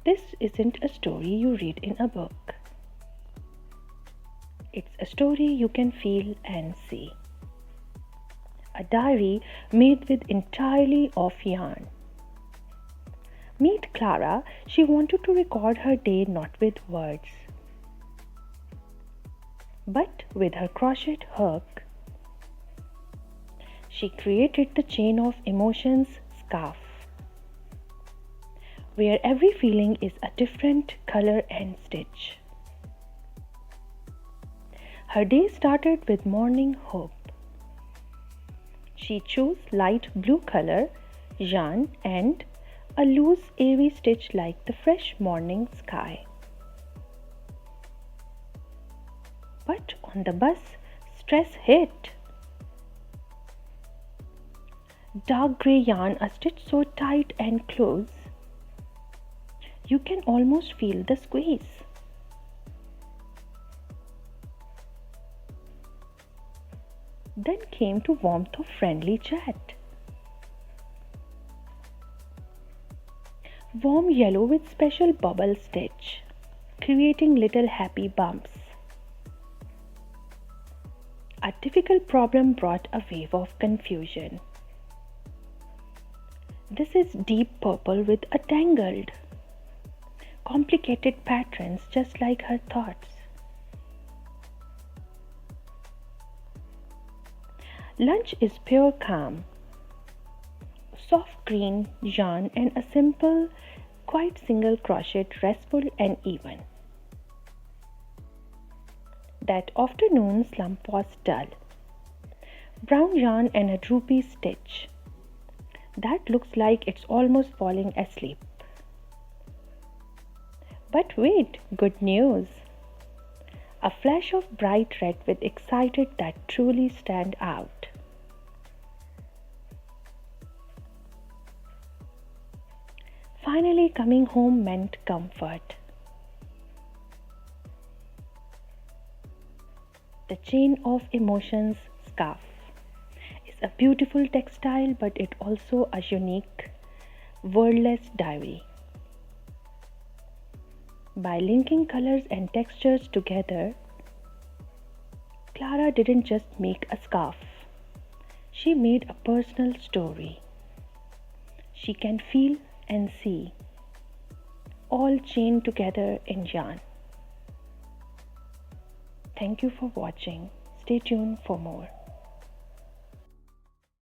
This isn't a story you read in a book. It's a story you can feel and see. A diary made with entirely of yarn. Meet Clara. She wanted to record her day not with words, but with her crochet hook. She created the chain of emotions scarf, where every feeling is a different color and stitch. Her day started with morning hope. She chose light blue color yarn and a loose airy stitch like the fresh morning sky. But on the bus, stress hit. Dark grey yarn, a stitch so tight and close, you can almost feel the squeeze. Then came to warmth of friendly chat. Warm yellow with special bubble stitch, creating little happy bumps. A difficult problem brought a wave of confusion. This is deep purple with a tangled, complicated patterns just like her thoughts. Lunch is pure calm. Soft green yarn and a simple, quite single crochet, restful and even. That afternoon slump was dull. Brown yarn and a droopy stitch. That looks like it's almost falling asleep. But wait, good news! A flash of bright red with excited that truly stand out. Finally coming home meant comfort. The chain of emotions scarf is a beautiful textile, but it also a unique, wordless diary. By linking colors and textures together, Clara didn't just make a scarf. She made a personal story. She can feel and see, all chained together in yarn. Thank you for watching. Stay tuned for more.